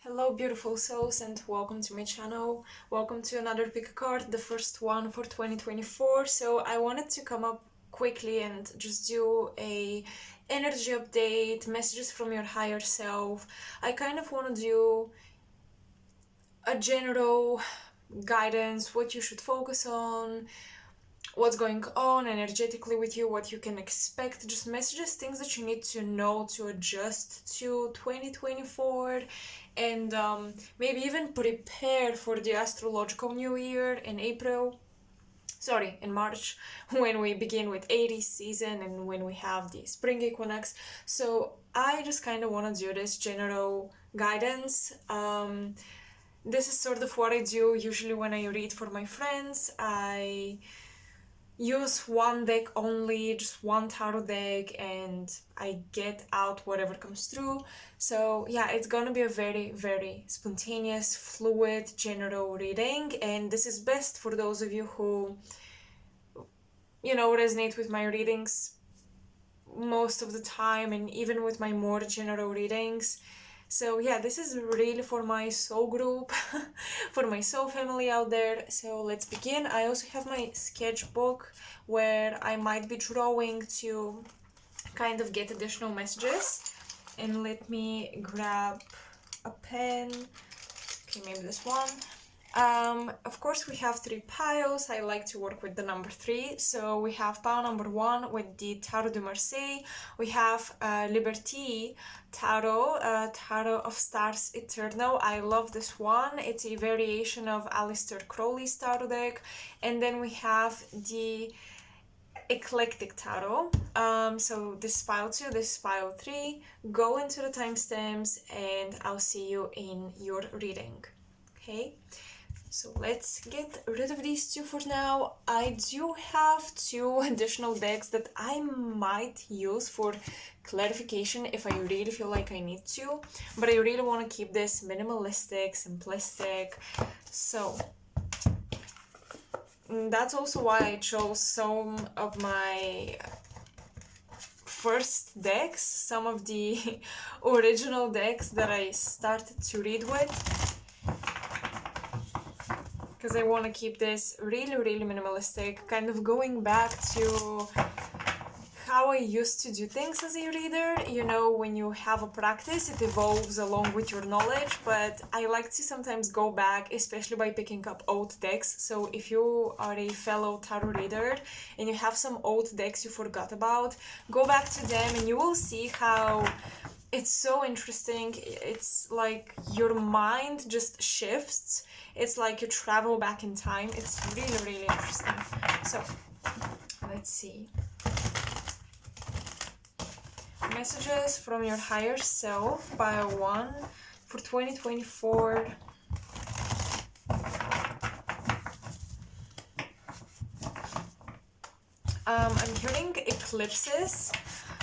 Hello beautiful souls and welcome to my channel. Welcome to another pick a card, the first one for 2024. So I wanted to come up quickly and just do a energy update, messages from your higher self. I kind of want to do a general guidance, what you should focus on, what's going on energetically with you, what you can expect, just messages, things that you need to know to adjust to 2024, and maybe even prepare for the astrological new year in March, when we begin with Aries season and when we have the spring equinox. So I just kind of want to do this general guidance. This is sort of what I do usually when I read for my friends. I use one deck only, just one tarot deck, and I get out whatever comes through. So yeah, it's gonna be a very, very spontaneous, fluid, general reading, and this is best for those of you who, resonate with my readings most of the time, and even with my more general readings. So yeah, this is really for my soul group, for my soul family out there. So let's begin. I also have my sketchbook where I might be drawing to kind of get additional messages. And let me grab a pen. Okay, maybe this one. Of course, we have three piles. I like to work with the number 3. So we have pile number 1 with the Tarot de Marseille. We have Liberty Tarot, Tarot of Stars Eternal. I love this one. It's a variation of Aleister Crowley's tarot deck. And then we have the Eclectic Tarot. So this is pile 2, this is pile 3. Go into the timestamps and I'll see you in your reading. Okay? So let's get rid of these two for now. I do have 2 additional decks that I might use for clarification if I really feel like I need to, but I really want to keep this minimalistic, simplistic. So that's also why I chose some of my first decks, some of the original decks that I started to read with, because I want to keep this really, really minimalistic, kind of going back to how I used to do things as a reader. When you have a practice, it evolves along with your knowledge, but I like to sometimes go back, especially by picking up old decks. So if you are a fellow tarot reader and you have some old decks you forgot about, go back to them and you will see how it's so interesting. It's like your mind just shifts. It's like you travel back in time. It's really, really interesting. So, let's see. Messages from your higher self, pile 1 for 2024. I'm hearing eclipses.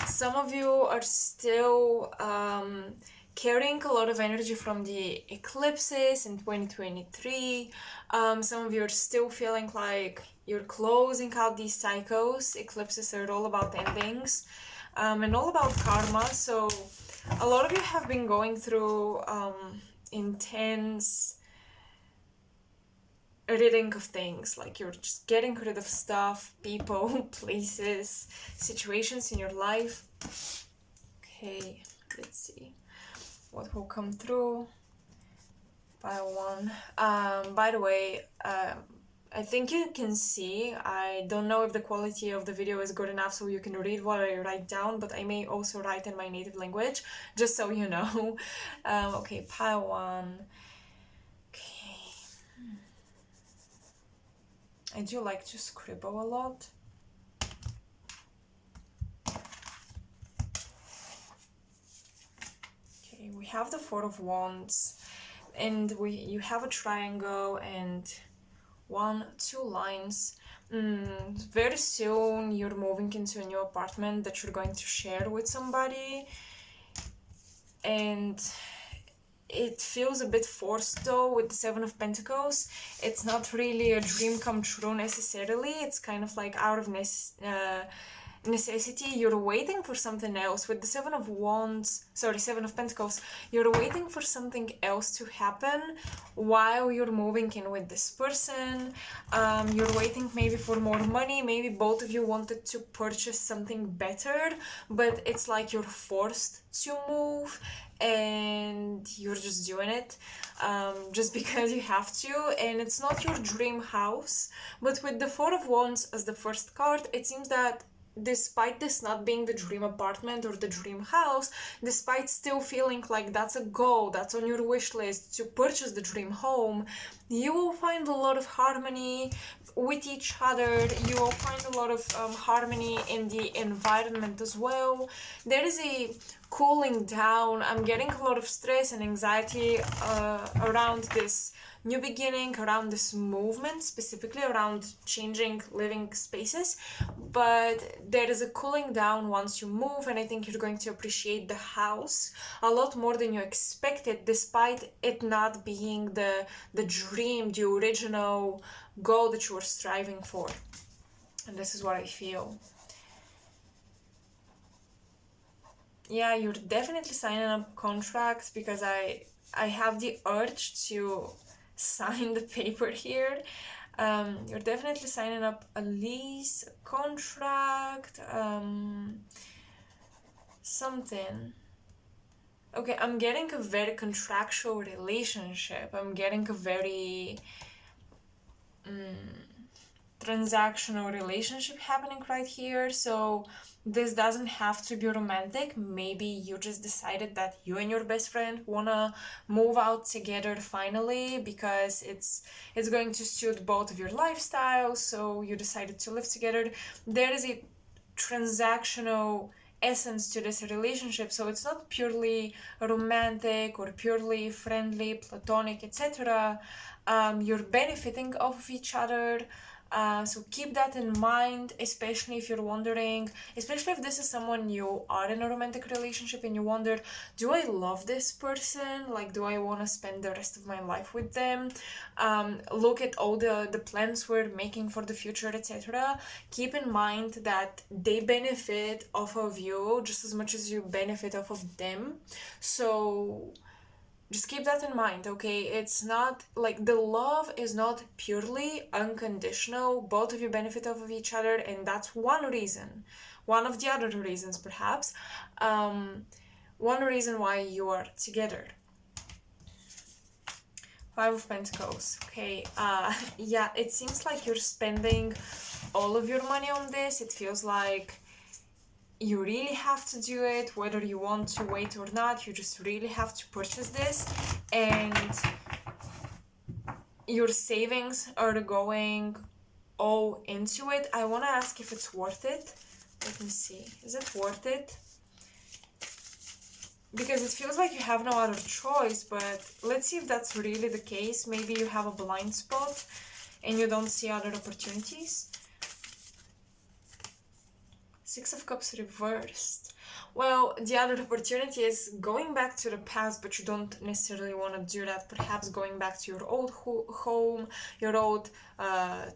Some of you are still carrying a lot of energy from the eclipses in 2023. Some of you are still feeling like you're closing out these cycles. Eclipses are all about endings and all about karma. So a lot of you have been going through intense reading of things, like you're just getting rid of stuff, people, places, situations in your life. Okay, let's see what will come through. Pile 1. By the way, I think you can see, I don't know if the quality of the video is good enough so you can read what I write down, but I may also write in my native language, just so you know. Okay, pile 1. I do like to scribble a lot. Okay, we have the 4 of Wands, and you have a triangle and 2 lines. Very soon you're moving into a new apartment that you're going to share with somebody, and it feels a bit forced though with the 7 of Pentacles. It's not really a dream come true necessarily. It's kind of like out of necessity. You're waiting for something else. With the Seven of Pentacles, you're waiting for something else to happen while you're moving in with this person. You're waiting maybe for more money. Maybe both of you wanted to purchase something better, but it's like you're forced to move and you're just doing it just because you have to, and it's not your dream house. But with the Four of Wands as the first card, it seems that despite this not being the dream apartment or the dream house, despite still feeling like that's a goal, that's on your wish list to purchase the dream home, you will find a lot of harmony with each other. You will find a lot of harmony in the environment as well. There is a cooling down. I'm getting a lot of stress and anxiety around this new beginning, around this movement, specifically around changing living spaces. But there is a cooling down once you move, and I think you're going to appreciate the house a lot more than you expected, despite it not being the dream, the original goal that you were striving for. And this is what I feel. Yeah, you're definitely signing up contracts, because I have the urge to sign the paper here. You're definitely signing up a lease, a contract, something. Okay, I'm getting a very contractual relationship. I'm getting a very transactional relationship happening right here. So this doesn't have to be romantic. Maybe you just decided that you and your best friend wanna move out together finally, because it's going to suit both of your lifestyles, so you decided to live together. There is a transactional essence to this relationship, so it's not purely romantic or purely friendly, platonic, etc. You're benefiting off of each other. So keep that in mind, especially if you're wondering, especially if this is someone you are in a romantic relationship and you wonder, do I love this person? Like, do I want to spend the rest of my life with them? Look at all the plans we're making for the future, etc. Keep in mind that they benefit off of you just as much as you benefit off of them. So just keep that in mind, okay? It's not like the love is not purely unconditional. Both of you benefit off of each other, and that's one reason, one of the other reasons perhaps, one reason why you are together. Five of Pentacles. Okay, yeah, it seems like you're spending all of your money on this. It feels like you really have to do it, whether you want to wait or not. You just really have to purchase this, and your savings are going all into it. I want to ask if it's worth it. Let me see. Is it worth it? Because it feels like you have no other choice, but let's see if that's really the case. Maybe you have a blind spot and you don't see other opportunities. Six of Cups reversed. Well, the other opportunity is going back to the past, but you don't necessarily want to do that. Perhaps going back to your old home, your old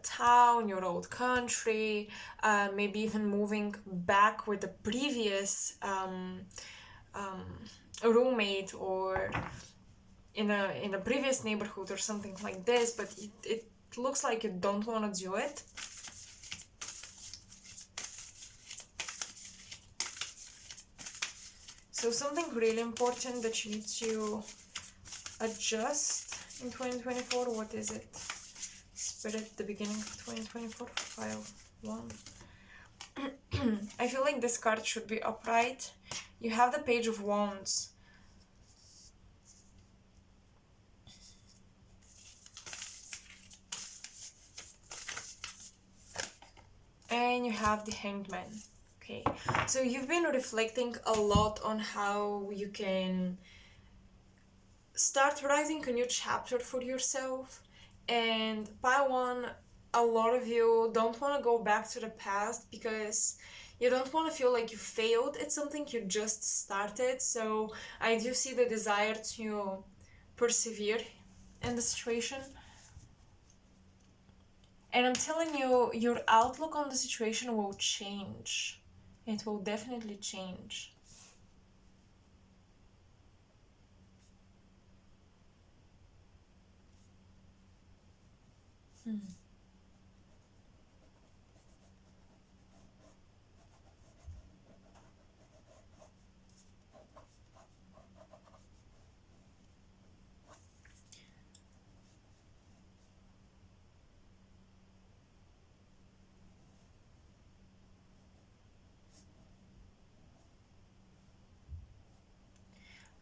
town, your old country, maybe even moving back with the previous roommate, or in a previous neighborhood or something like this, but it looks like you don't want to do it. So something really important that you need to adjust in 2024. What is it? Spirit, the beginning of 2024. File 1. I feel like this card should be upright. You have the Page of Wands. And you have the Hanged Man. Okay, so you've been reflecting a lot on how you can start writing a new chapter for yourself. And pile one, a lot of you don't want to go back to the past because you don't want to feel like you failed at something you just started. So I do see the desire to persevere in the situation. And I'm telling you, your outlook on the situation will change. It will definitely change.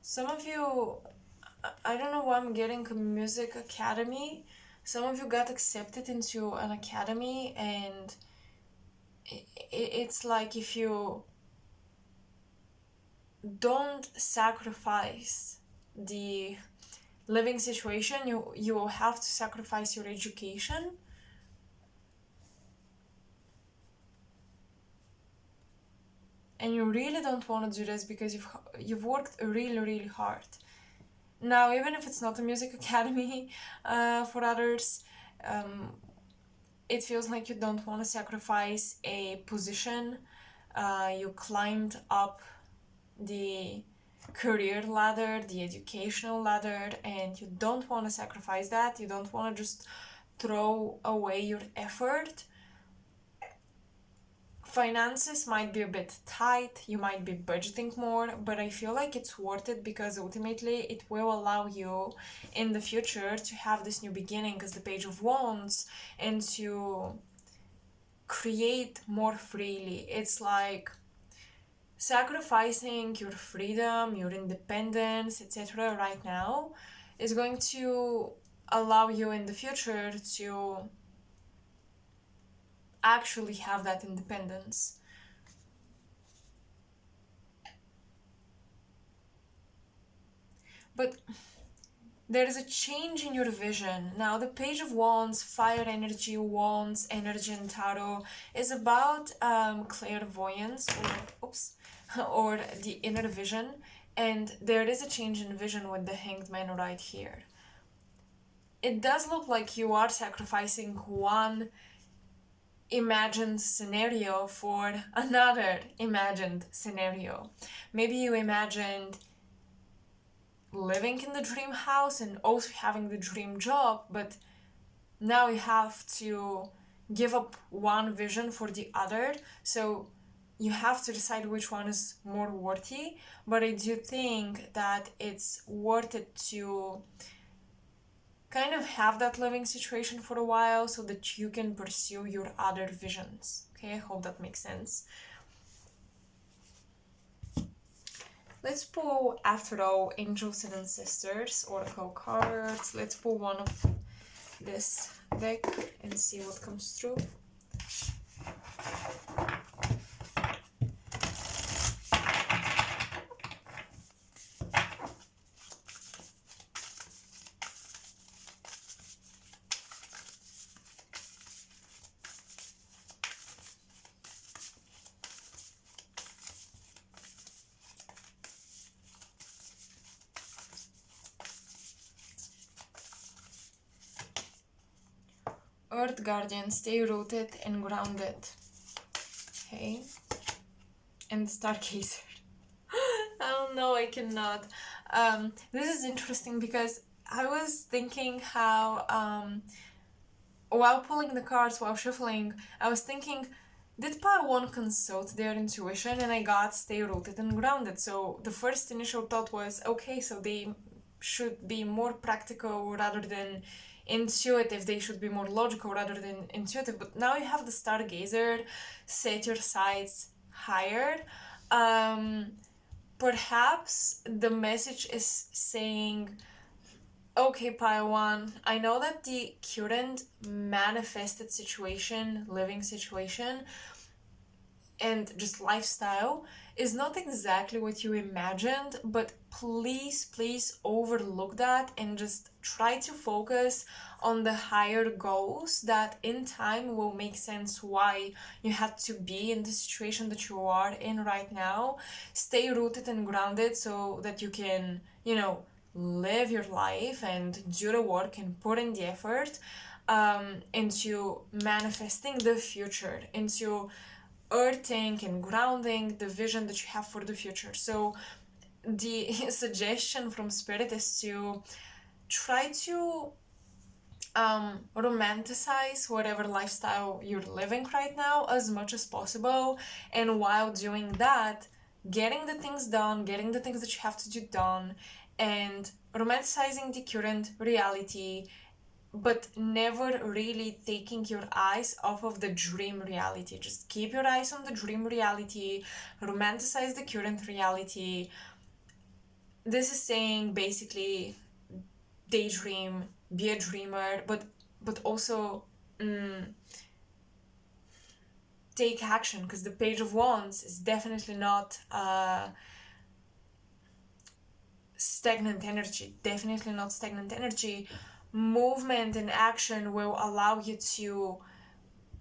Some of you, I don't know why I'm getting a music academy. Some of you got accepted into an academy, and it's like if you don't sacrifice the living situation, you will have to sacrifice your education. And you really don't want to do this because you've worked really hard. Now, even if it's not a music academy for others, it feels like you don't want to sacrifice a position. You climbed up the career ladder, the educational ladder, and you don't want to sacrifice that. You don't want to just throw away your effort. Finances might be a bit tight, you might be budgeting more, but I feel like it's worth it because ultimately it will allow you in the future to have this new beginning as the Page of Wands and to create more freely. It's like sacrificing your freedom, your independence, etc. right now is going to allow you in the future to actually have that independence. But there is a change in your vision. Now, the Page of Wands, fire energy, wands, energy in tarot is about clairvoyance or the inner vision. And there is a change in vision with the Hanged Man right here. It does look like you are sacrificing one imagined scenario for another imagined scenario. Maybe you imagined living in the dream house and also having the dream job, but now you have to give up one vision for the other. So you have to decide which one is more worthy. But I do think that it's worth it to kind of have that living situation for a while so that you can pursue your other visions. Okay, I hope that makes sense. Let's pull, after all, Angels and Ancestors Oracle cards. Let's pull one of this deck and see what comes through. Earth Guardian, stay rooted and grounded. Okay. And Stargazer. Oh no, I cannot. This is interesting because I was thinking how, while pulling the cards, while shuffling, I was thinking, did Pile 1 consult their intuition? And I got stay rooted and grounded. So the first initial thought was, okay, so they should be more practical rather than intuitive. They should be more logical rather than intuitive. But now you have the Stargazer, set your sights higher. Perhaps the message is saying, okay, Pile 1, I know that the current manifested situation, living situation, and just lifestyle is not exactly what you imagined, but please overlook that and just try to focus on the higher goals that in time will make sense why you had to be in the situation that you are in right now. Stay rooted and grounded so that you can, live your life and do the work and put in the effort into manifesting the future, into earthing and grounding the vision that you have for the future. So the suggestion from Spirit is to try to romanticize whatever lifestyle you're living right now as much as possible, and while doing that, getting the things done, getting the things that you have to do done, and romanticizing the current reality, but never really taking your eyes off of the dream reality. Just keep your eyes on the dream reality, romanticize the current reality. This is saying basically daydream, be a dreamer, but also take action, because the Page of Wands is definitely not stagnant energy. Definitely not stagnant energy. Movement and action will allow you to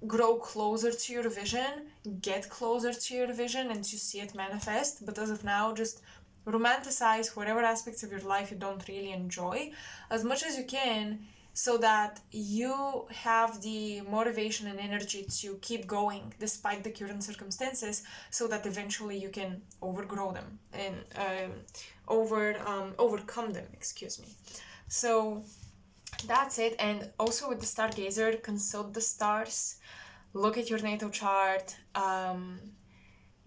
grow closer to your vision, get closer to your vision, and to see it manifest. But as of now, just romanticize whatever aspects of your life you don't really enjoy as much as you can, so that you have the motivation and energy to keep going despite the current circumstances, so that eventually you can overgrow them and overcome them, excuse me. So that's it. And also with the Stargazer, consult the stars, look at your natal chart,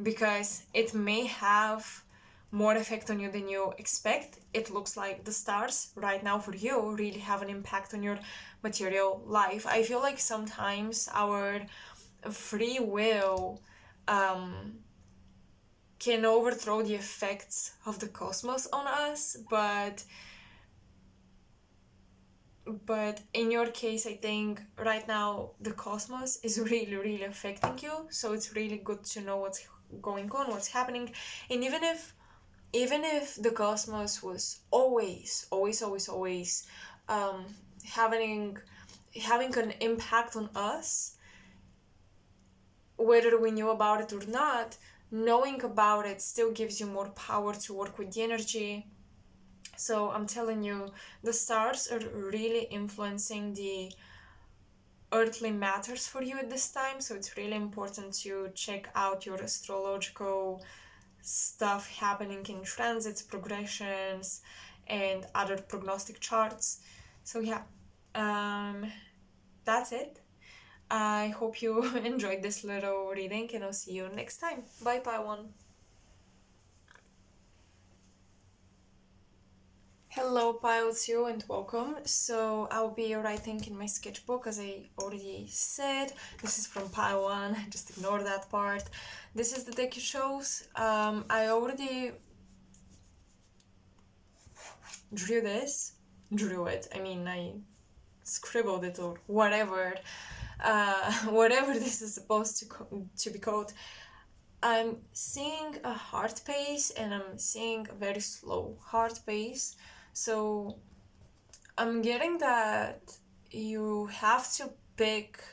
because it may have more effect on you than you expect. It looks like the stars right now for you really have an impact on your material life. I feel like sometimes our free will can overthrow the effects of the cosmos on us, but in your case, I think right now the cosmos is really, really affecting you. So it's really good to know what's going on, what's happening. And even if the cosmos was always having an impact on us, whether we knew about it or not, knowing about it still gives you more power to work with the energy. So I'm telling you, the stars are really influencing the earthly matters for you at this time. So it's really important to check out your astrological stuff happening in transits, progressions, and other prognostic charts. So yeah, that's it. I hope you enjoyed this little reading, and I'll see you next time. Bye, Paiwan. Hello, pilots, you, and welcome. So I'll be writing in my sketchbook, as I already said. This is from Pile 1, just ignore that part. This is the deck you chose. I already drew it. I mean, I scribbled it or whatever. Whatever this is supposed to be called. I'm seeing a heart pace, and I'm seeing a very slow heart pace. So I'm getting that you have to pick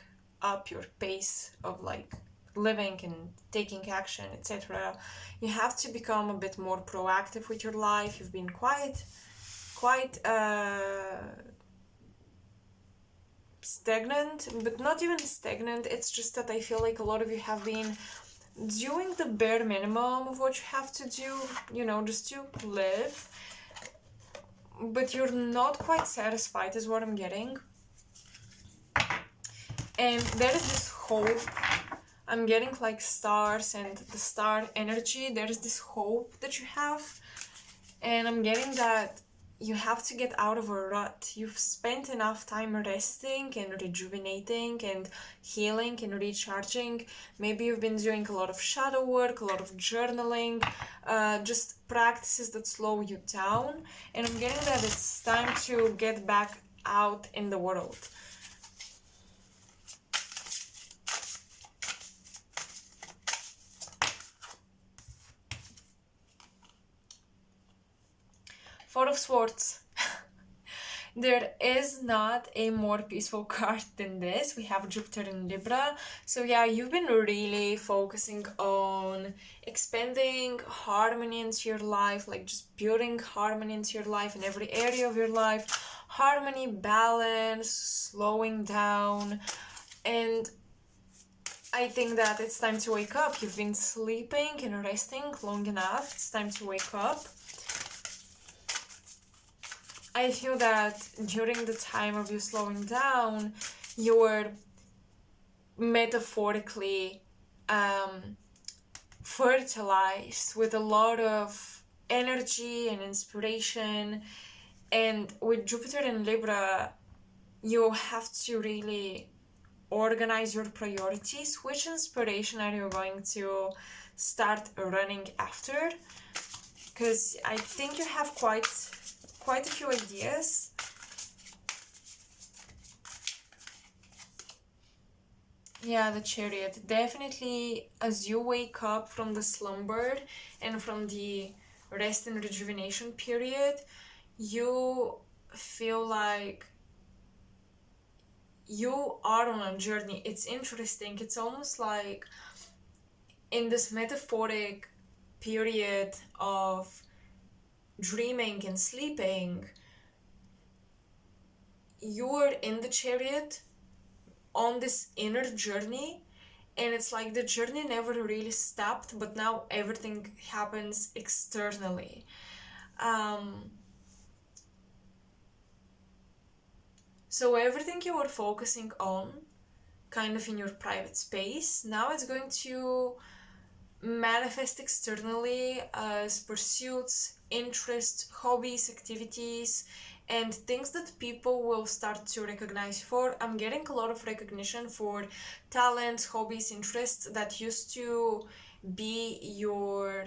up your pace of like living and taking action, etc. You have to become a bit more proactive with your life. You've been quite stagnant, but not even stagnant. It's just that I feel like a lot of you have been doing the bare minimum of what you have to do, just to live, but you're not quite satisfied is what I'm getting. And there is this hope. I'm getting like stars and the star energy. There is this hope that you have, and I'm getting that you have to get out of a rut. You've spent enough time resting and rejuvenating and healing and recharging. Maybe you've been doing a lot of shadow work, a lot of journaling, just practices that slow you down. And I'm getting that it's time to get back out in the world. Four of Swords. There is not a more peaceful card than this. We have Jupiter in Libra. So yeah, you've been really focusing on expanding harmony into your life, like just building harmony into your life in every area of your life. Harmony, balance, slowing down. And I think that it's time to wake up. You've been sleeping and resting long enough. It's time to wake up. I feel that during the time of you slowing down, you were metaphorically fertilized with a lot of energy and inspiration. And with Jupiter in Libra, you have to really organize your priorities. Which inspiration are you going to start running after? Because I think you have quite a few ideas. Yeah, the Chariot. Definitely, as you wake up from the slumber and from the rest and rejuvenation period, you feel like you are on a journey. It's interesting. It's almost like in this metaphoric period of dreaming and sleeping, you're in the chariot on this inner journey, and it's like the journey never really stopped, but now everything happens externally. So everything you were focusing on kind of in your private space, now it's going to manifest externally as pursuits, interests, hobbies, activities, and things that people will start to recognize you for. I'm getting a lot of recognition for talents, hobbies, interests that used to be your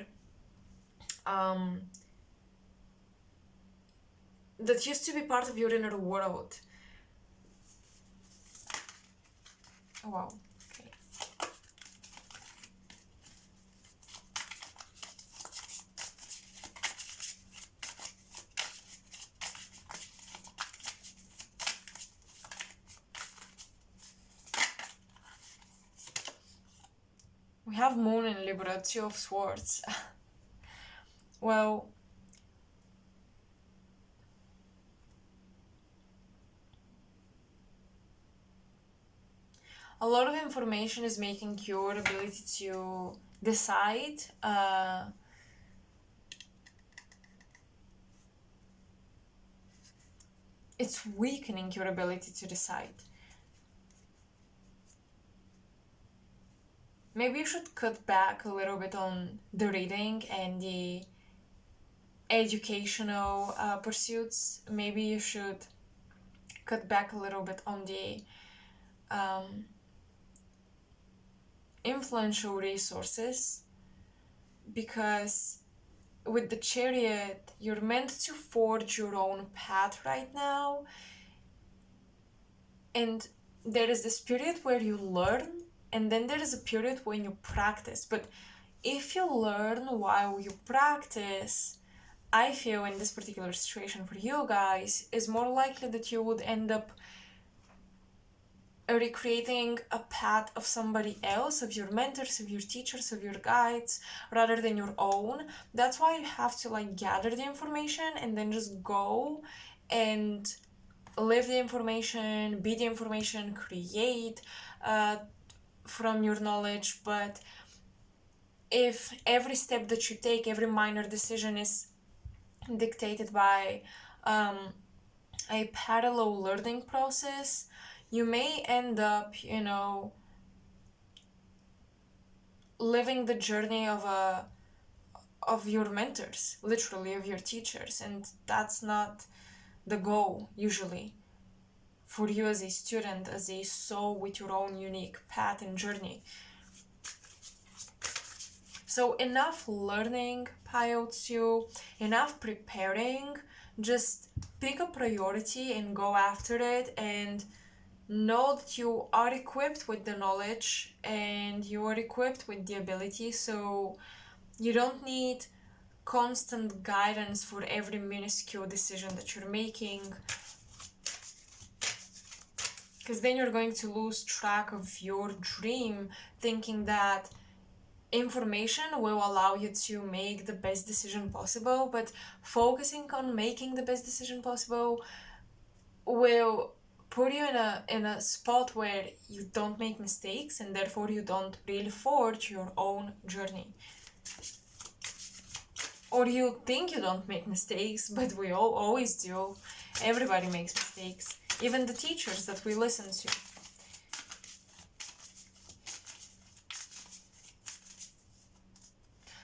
that used to be part of your inner world. Oh wow. Okay. We have Moon in Libra, Two of Swords. Well, a lot of information is making your ability to decide it's weakening your ability to decide. Maybe you should cut back a little bit on the reading and the educational pursuits. Maybe you should cut back a little bit on the influential resources, because with the chariot, you're meant to forge your own path right now. And there is this period where you learn, and then there is a period when you practice. But if you learn while you practice, I feel in this particular situation for you guys, is more likely that you would end up recreating a path of somebody else, of your mentors, of your teachers, of your guides, rather than your own. That's why you have to like gather the information and then just go and live the information, be the information, create from your knowledge. But if every step that you take, every minor decision is dictated by a parallel learning process, you may end up, living the journey of your mentors, literally of your teachers, and that's not the goal usually for you as a student, as a soul with your own unique path and journey. So enough learning, Pile 2, enough preparing. Just pick a priority and go after it, and know that you are equipped with the knowledge and you are equipped with the ability, so you don't need constant guidance for every minuscule decision that you're making, because then you're going to lose track of your dream, thinking that information will allow you to make the best decision possible. But focusing on making the best decision possible will put you in a spot where you don't make mistakes, and therefore you don't really forge your own journey. Or you think you don't make mistakes, but we all always do. Everybody makes mistakes, even the teachers that we listen to.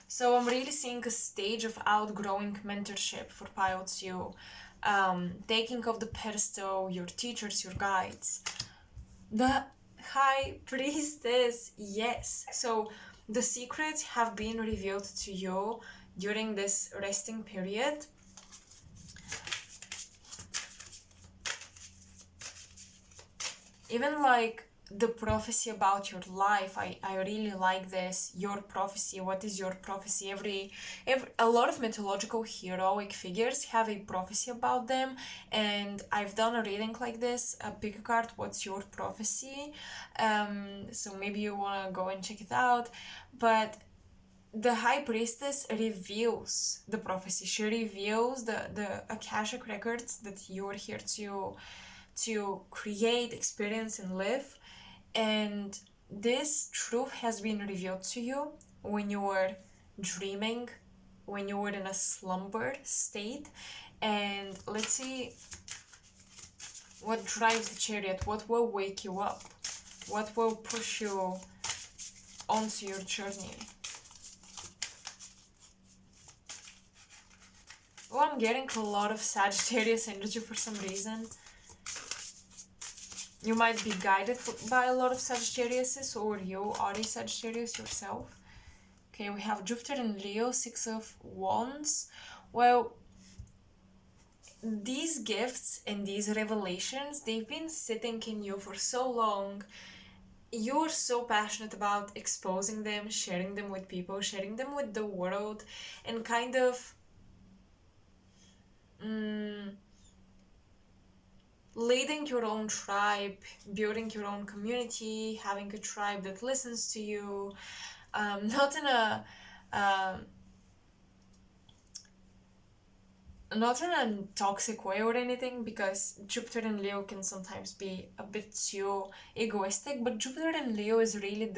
So I'm really seeing a stage of outgrowing mentorship for Pile 2. Taking off the pedestal, your teachers, your guides. The High Priestess, yes. So the secrets have been revealed to you during this resting period. Even like the prophecy about your life, I really like this. Your prophecy, what is your prophecy? Every a lot of mythological heroic figures have a prophecy about them, and I've done a reading like this. Pick a card, what's your prophecy? So maybe you want to go and check it out. But the High Priestess reveals the prophecy. She reveals the Akashic records that you're here to create, experience, and live. And this truth has been revealed to you when you were dreaming, when you were in a slumber state. And let's see what drives the chariot, what will wake you up, what will push you onto your journey. Oh, I'm getting a lot of Sagittarius energy for some reason. You might be guided by a lot of Sagittariuses, or you are a Sagittarius yourself. Okay, we have Jupiter and Leo, 6 of Wands. Well, these gifts and these revelations, they've been sitting in you for so long. You're so passionate about exposing them, sharing them with people, sharing them with the world, and kind of leading your own tribe, building your own community, having a tribe that listens to you, not in a toxic way or anything, because Jupiter and Leo can sometimes be a bit too egoistic, but Jupiter and Leo is really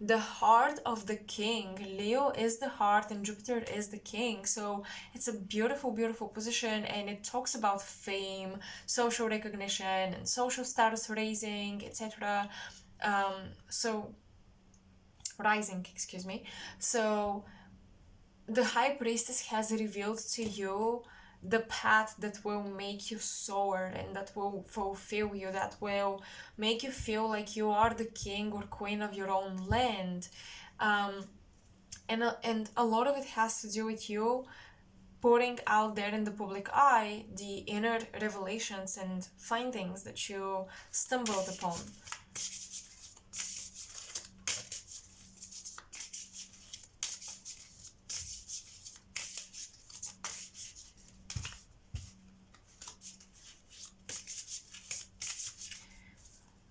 the heart of the king. Leo is the heart and Jupiter is the king, so it's a beautiful, beautiful position, and it talks about fame, social recognition, and social status raising, etc. Rising, excuse me. So the High Priestess has revealed to you the path that will make you soar and that will fulfill you, that will make you feel like you are the king or queen of your own land. And a lot of it has to do with you putting out there in the public eye the inner revelations and findings that you stumbled upon.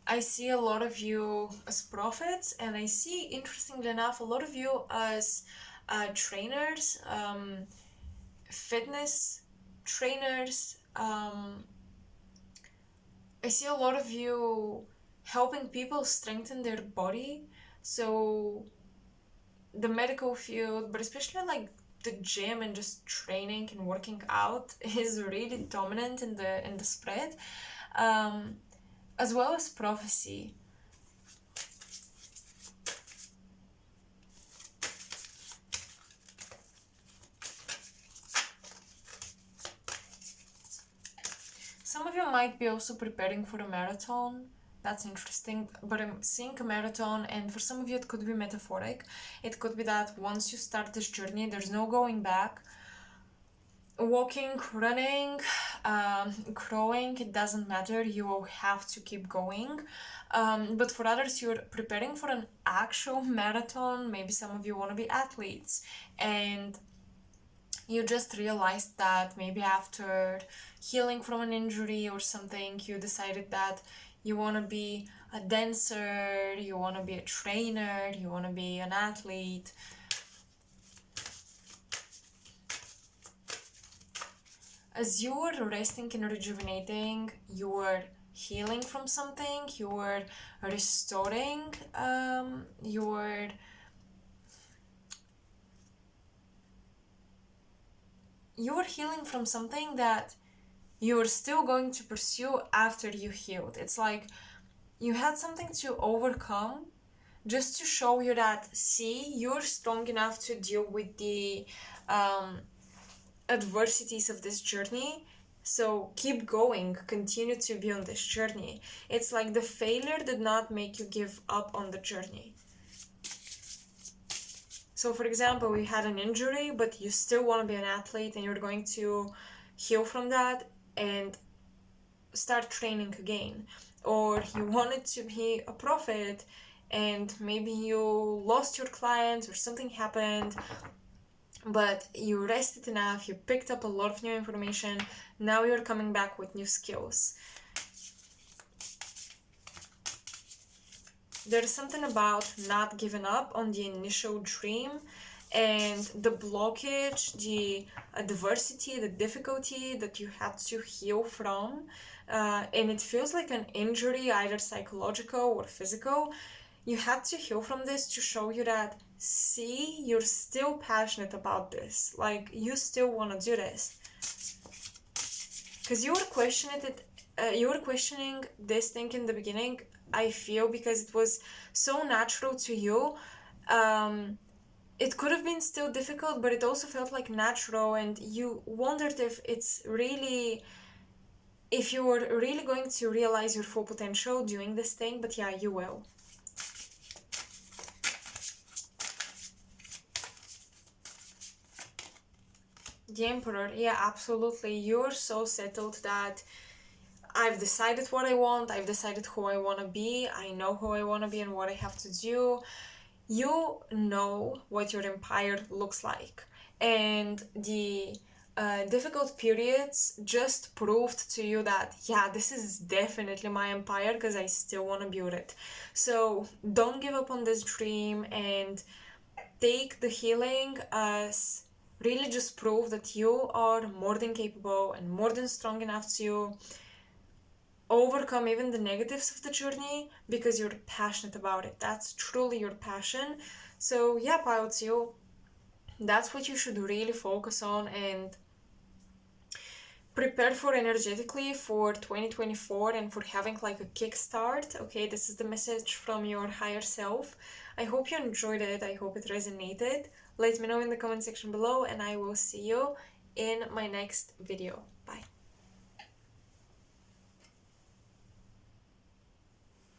I see a lot of you as prophets, and I see, interestingly enough, a lot of you as trainers, fitness trainers. I see a lot of you helping people strengthen their body. So the medical field, but especially like the gym and just training and working out is really dominant in the spread. As well as prophecy. Some of you might be also preparing for a marathon. That's interesting, but I'm seeing a marathon, and for some of you it could be metaphoric. It could be that once you start this journey, there's no going back. Walking, running, growing, it doesn't matter, you will have to keep going. But for others, you're preparing for an actual marathon. Maybe some of you want to be athletes, and you just realized that maybe after healing from an injury or something, you decided that you want to be a dancer, you want to be a trainer, you want to be an athlete. As you are resting and rejuvenating, you are healing from something, you're restoring you're healing from something that you're still going to pursue after you healed. It's like you had something to overcome just to show you that, see, you're strong enough to deal with the adversities of this journey. So keep going, continue to be on this journey. It's like the failure did not make you give up on the journey. So for example, you had an injury, but you still want to be an athlete and you're going to heal from that and start training again. Or you wanted to be a prophet and maybe you lost your clients or something happened, but you rested enough, you picked up a lot of new information, now you're coming back with new skills. There's something about not giving up on the initial dream and the blockage, the adversity, the difficulty that you had to heal from. And it feels like an injury, either psychological or physical. You had to heal from this to show you that, see, you're still passionate about this. Like, you still want to do this. Because you were questioning this thing in the beginning, I feel, because it was so natural to you. It could have been still difficult, but it also felt like natural, and you wondered if you were really going to realize your full potential doing this thing. But yeah, you will. The Emperor, yeah, absolutely. You're so settled that I've decided what I want, I've decided who I want to be, I know who I want to be and what I have to do. You know what your empire looks like. And the difficult periods just proved to you that, yeah, this is definitely my empire because I still want to build it. So don't give up on this dream and take the healing as really just prove that you are more than capable and more than strong enough to overcome even the negatives of the journey because you're passionate about it. That's truly your passion. So yeah, Pile 2, that's what you should really focus on and prepare for energetically for 2024 and for having like a kickstart. Okay, this is the message from your higher self. I hope you enjoyed it. I hope it resonated. Let me know in the comment section below and I will see you in my next video. Bye.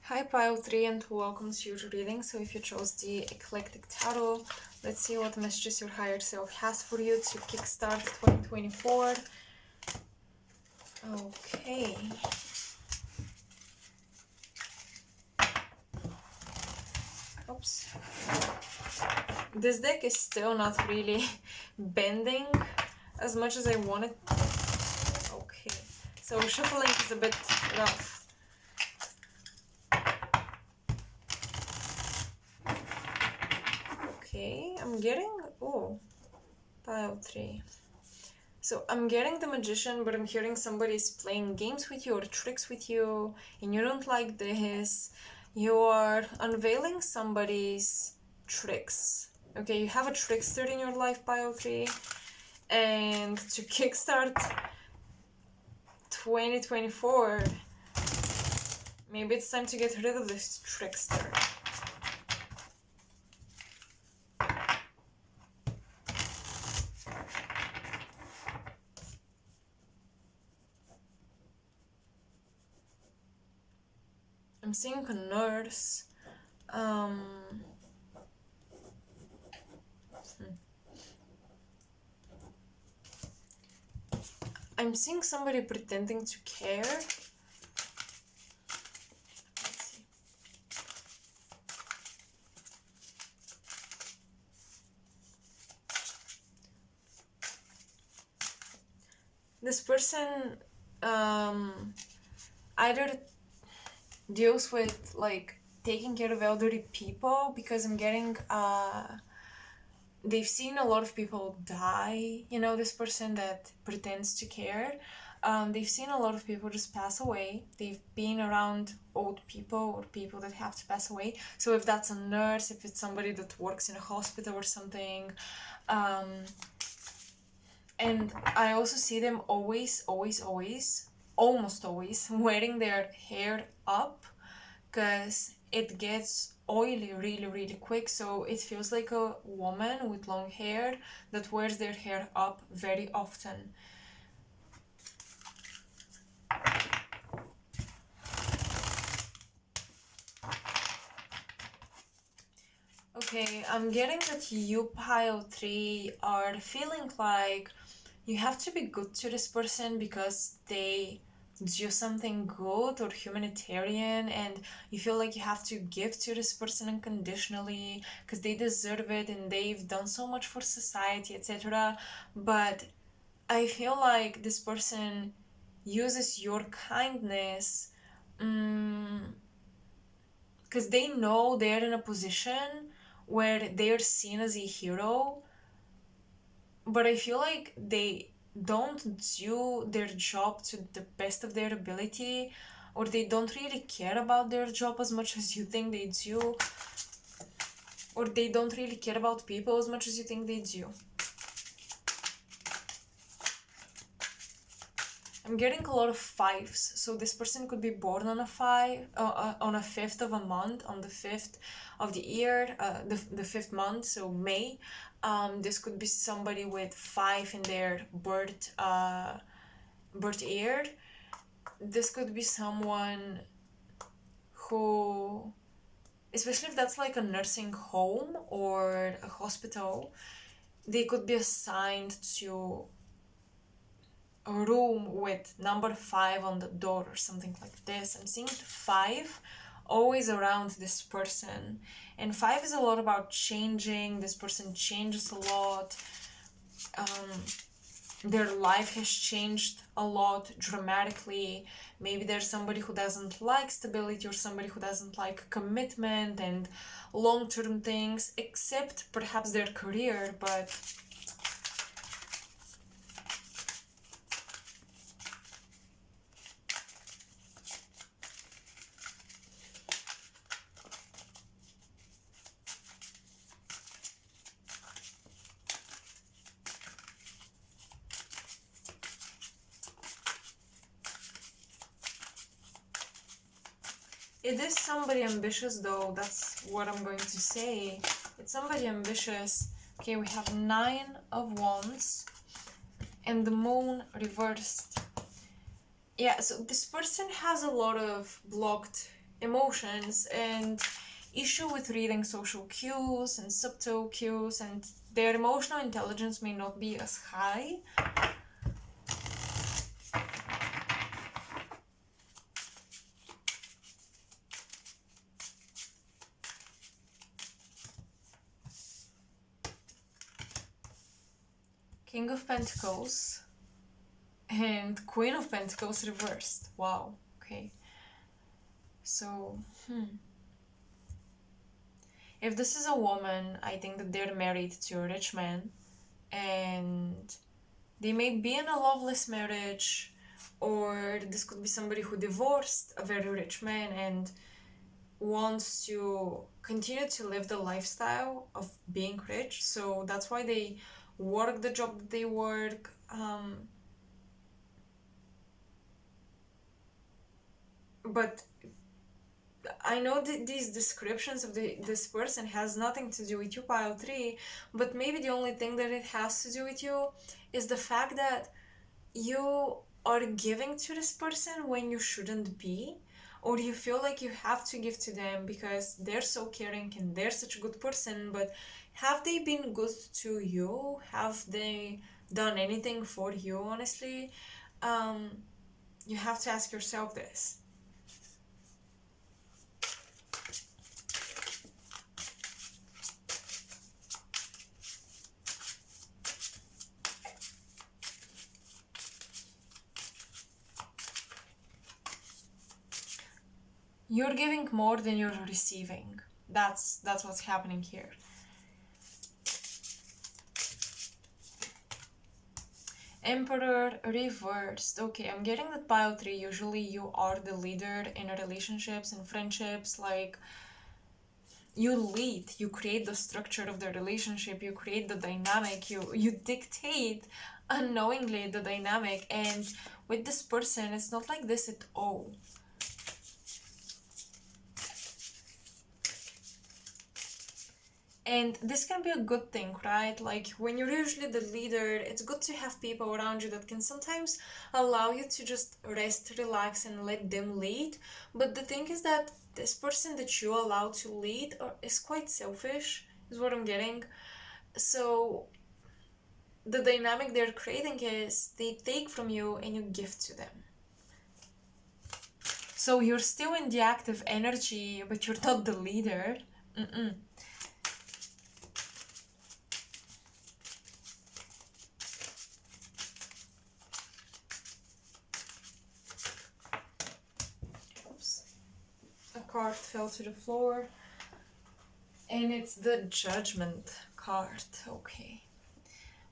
Hi Pile 3 and welcome to your reading. So if you chose the Eclectic Tarot, let's see what messages your higher self has for you to kickstart 2024. Okay. Oops. This deck is still not really bending as much as I wanted. Okay. So shuffling is a bit rough. Okay, I'm getting... Oh, Pile 3. So I'm getting the Magician, but I'm hearing somebody's playing games with you or tricks with you, and you don't like this. You are unveiling somebody's tricks. Okay, you have a trickster in your life, Pile 3. And to kickstart 2024, maybe it's time to get rid of this trickster. I'm seeing a nurse. I'm seeing somebody pretending to care. Let's see. This person either deals with like taking care of elderly people, because I'm getting they've seen a lot of people die, you know, this person that pretends to care, They've seen a lot of people just pass away. They've been around old people or people that have to pass away. So if that's a nurse, if it's somebody that works in a hospital or something, and I also see them always, almost always wearing their hair up, because it gets oily really, really quick. So it feels like a woman with long hair that wears their hair up very often. Okay, I'm getting that you, pile 3, are feeling like you have to be good to this person because they do something good or humanitarian, and you feel like you have to give to this person unconditionally because they deserve it and they've done so much for society, etc. But I feel like this person uses your kindness because they know they're in a position where they're seen as a hero, but I feel like they don't do their job to the best of their ability, or they don't really care about their job as much as you think they do, or they don't really care about people as much as you think they do. I'm getting a lot of 5s, so this person could be born on a 5, on a 5th of a month, on the 5th of the year, the 5th month, so May. This could be somebody with 5 in their birth year. This could be someone who, especially if that's like a nursing home or a hospital, they could be assigned to a room with number 5 on the door or something like this. I'm seeing 5 always around this person, and 5 is a lot about changing. This person changes a lot. Their life has changed a lot dramatically. Maybe there's somebody who doesn't like stability or somebody who doesn't like commitment and long-term things, except perhaps their career, but it is somebody ambitious, though. That's what I'm going to say. It's somebody ambitious. Okay, we have 9 of Wands and the Moon reversed. Yeah, so this person has a lot of blocked emotions and issue with reading social cues and subtle cues, and their emotional intelligence may not be as high. King of Pentacles and Queen of Pentacles reversed. Wow, okay. So, if this is a woman, I think that they're married to a rich man, and they may be in a loveless marriage, or this could be somebody who divorced a very rich man and wants to continue to live the lifestyle of being rich. So that's why they work the job that they work. But I know that these descriptions of this person has nothing to do with you, pile 3, but maybe the only thing that it has to do with you is the fact that you are giving to this person when you shouldn't be, or you feel like you have to give to them because they're so caring and they're such a good person. But have they been good to you? Have they done anything for you, honestly? You have to ask yourself this. You're giving more than you're receiving. That's what's happening here. Emperor reversed. Okay, I'm getting that pile 3. Usually you are the leader in relationships and friendships. Like, you lead, you create the structure of the relationship, you create the dynamic, you dictate unknowingly the dynamic. And with this person, it's not like this at all. And this can be a good thing, right? Like, when you're usually the leader, it's good to have people around you that can sometimes allow you to just rest, relax, and let them lead. But the thing is that this person that you allow to lead is quite selfish, is what I'm getting. So the dynamic they're creating is they take from you and you give to them. So you're still in the active energy, but you're not the leader. A card fell to the floor, and it's the Judgment card. Okay,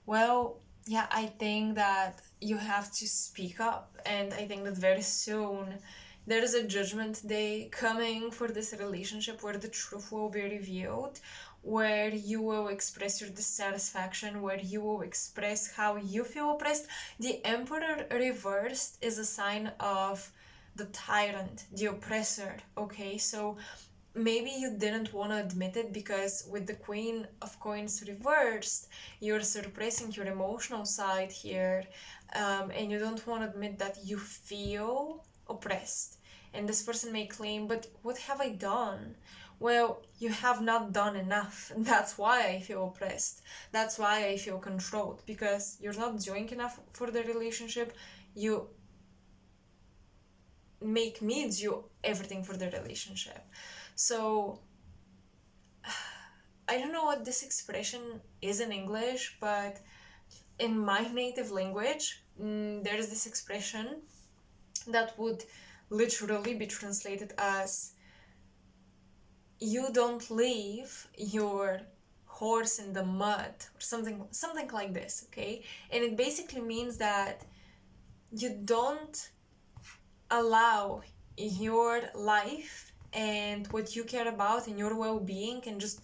well, yeah, I think that you have to speak up, and I think that very soon there is a judgment day coming for this relationship where the truth will be revealed, where you will express your dissatisfaction, where you will express how you feel oppressed. The Emperor reversed is a sign of the tyrant, the oppressor, okay? So maybe you didn't want to admit it because with the Queen of Coins reversed, you're suppressing your emotional side here, and you don't want to admit that you feel oppressed. And this person may claim, but what have I done? Well, you have not done enough. That's why I feel oppressed. That's why I feel controlled, because you're not doing enough for the relationship. You make me do everything for the relationship. So I don't know what this expression is in English, but in my native language, there is this expression that would literally be translated as, you don't leave your horse in the mud, or something like this, okay? And it basically means that you don't allow your life and what you care about and your well-being and just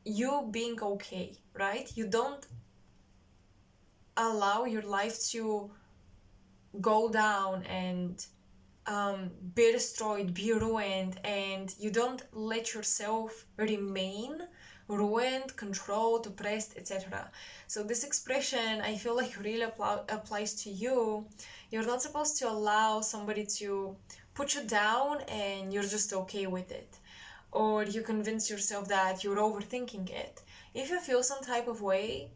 you being okay, right? You don't allow your life to go down and be destroyed, be ruined, and you don't let yourself remain ruined, controlled, oppressed, etc. So this expression, I feel like really applies to you. You're not supposed to allow somebody to put you down and you're just okay with it, or you convince yourself that you're overthinking it. If you feel some type of way,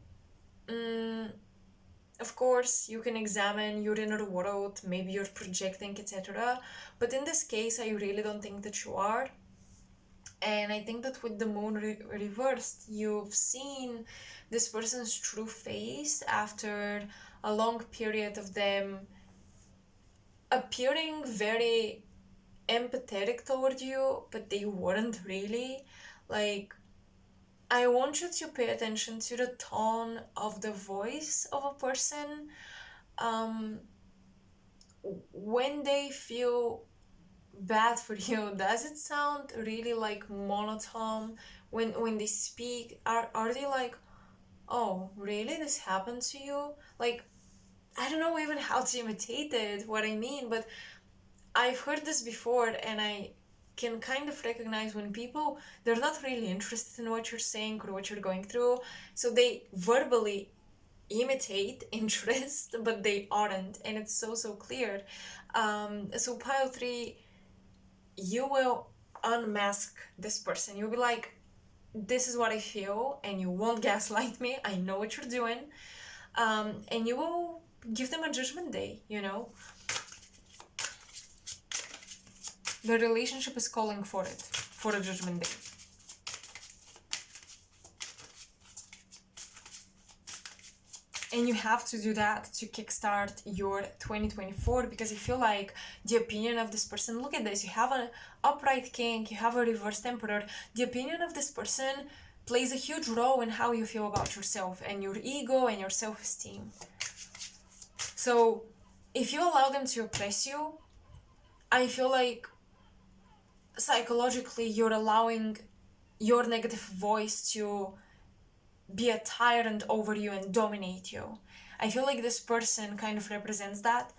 of course, you can examine your inner world, maybe you're projecting, etc. But in this case, I really don't think that you are. And I think that with the moon reversed, you've seen this person's true face after a long period of them appearing very empathetic toward you, but they weren't really. Like, I want you to pay attention to the tone of the voice of a person when they feel bad for you. Does it sound really like monotone when they speak? Are they like, oh, really, this happened to you? Like, I don't know even how to imitate it, what I mean, but I've heard this before, and I can kind of recognize when people, they're not really interested in what you're saying or what you're going through, so they verbally imitate interest, but they aren't, and it's so clear. So pile 3, you will unmask this person. You'll be like, this is what I feel, and you won't gaslight me. I know what you're doing. And you will give them a judgment day, you know? The relationship is calling for it, for a judgment day. And you have to do that to kickstart your 2024, because I feel like the opinion of this person, look at this, you have an upright king, you have a reversed emperor. The opinion of this person plays a huge role in how you feel about yourself and your ego and your self-esteem. So if you allow them to oppress you, I feel like psychologically you're allowing your negative voice to be a tyrant over you and dominate you. I feel like this person kind of represents that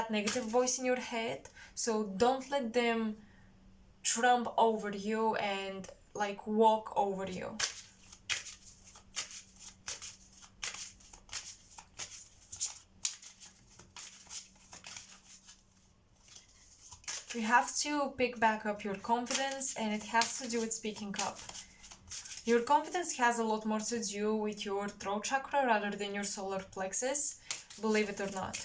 negative voice in your head. So don't let them trump over you and like walk over you. You have to pick back up your confidence, and it has to do with speaking up. Your confidence has a lot more to do with your throat chakra rather than your solar plexus, believe it or not.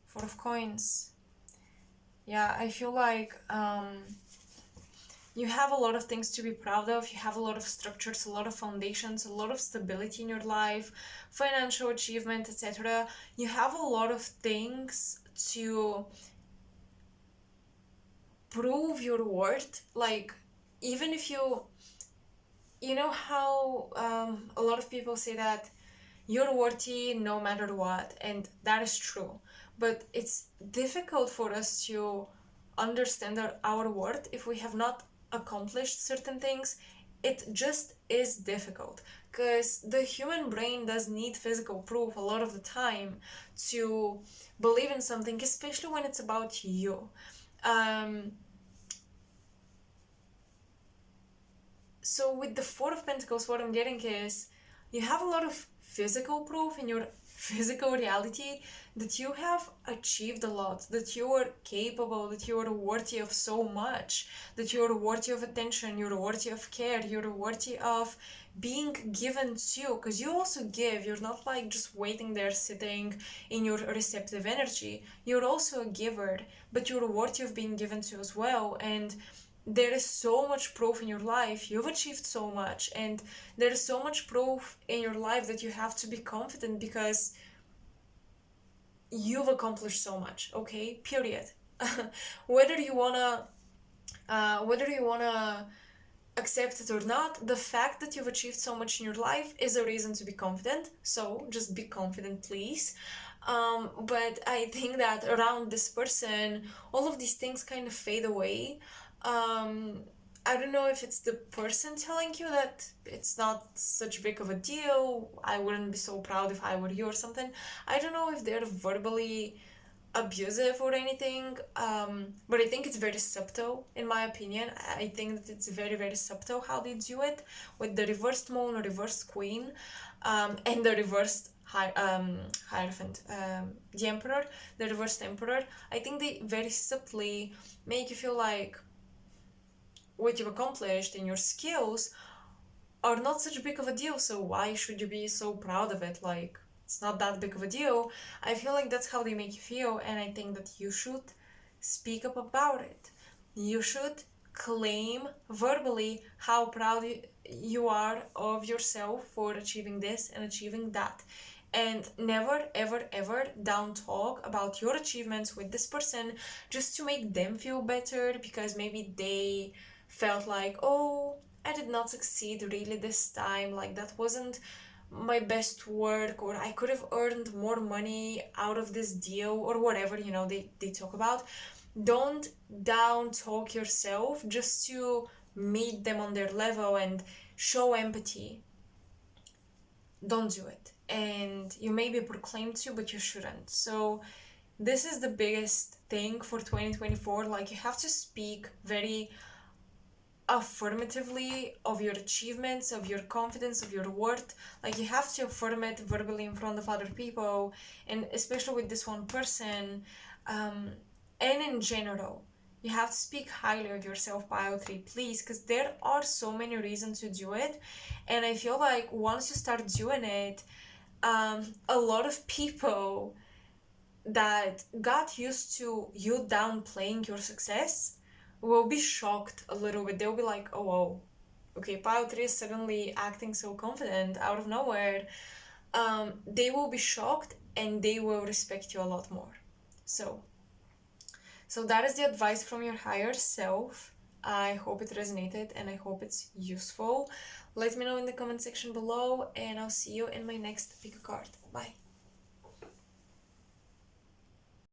Four of Coins. Yeah, I feel like you have a lot of things to be proud of. You have a lot of structures, a lot of foundations, a lot of stability in your life, financial achievement, etc. You have a lot of things to prove your worth. Like, even if you know how a lot of people say that you're worthy no matter what, and that is true, but it's difficult for us to understand our worth if we have not accomplished certain things. It just is difficult because the human brain does need physical proof a lot of the time to believe in something, especially when it's about you. So with the Four of Pentacles, what I'm getting is you have a lot of physical proof in your physical reality that you have achieved a lot, that you are capable, that you are worthy of so much, that you are worthy of attention, you're worthy of care, you're worthy of being given to, because you also give. You're not like just waiting there sitting in your receptive energy. You're also a giver, but you're worthy of being given to as well. And there is so much proof in your life. You've achieved so much, and there is so much proof in your life that you have to be confident because you've accomplished so much. Okay, period. whether you wanna accept it or not, the fact that you've achieved so much in your life is a reason to be confident. So just be confident, please. But I think that around this person, all of these things kind of fade away. I don't know if it's the person telling you that it's not such big of a deal, I wouldn't be so proud if I were you or something. I don't know if they're verbally abusive or anything, but I think it's very subtle, in my opinion. I think that it's very, very subtle how they do it with the reversed moon, reversed queen, and the reversed Hierophant, the emperor, the reversed emperor. I think they very subtly make you feel like what you've accomplished and your skills are not such big of a deal, so why should you be so proud of it? Like, it's not that big of a deal. I feel like that's how they make you feel, and I think that you should speak up about it. You should claim verbally how proud you are of yourself for achieving this and achieving that. And never, ever, ever down talk about your achievements with this person just to make them feel better because maybe they felt like, oh, I did not succeed really this time, like that wasn't my best work, or I could have earned more money out of this deal, or whatever, they talk about. Don't down talk yourself just to meet them on their level and show empathy. Don't do it. And you may be proclaimed to, but you shouldn't. So this is the biggest thing for 2024. Like, you have to speak very affirmatively of your achievements, of your confidence, of your worth. Like, you have to affirm it verbally in front of other people, and especially with this one person, and in general, you have to speak highly of yourself, pile 3, please, because there are so many reasons to do it. And I feel like once you start doing it, a lot of people that got used to you downplaying your success will be shocked a little bit. They'll be like, oh, whoa, okay, pile 3 is suddenly acting so confident out of nowhere. They will be shocked, and they will respect you a lot more. So So that is the advice from your higher self. I hope it resonated and I hope it's useful. Let me know in the comment section below, and I'll see you in my next pick a card. Bye.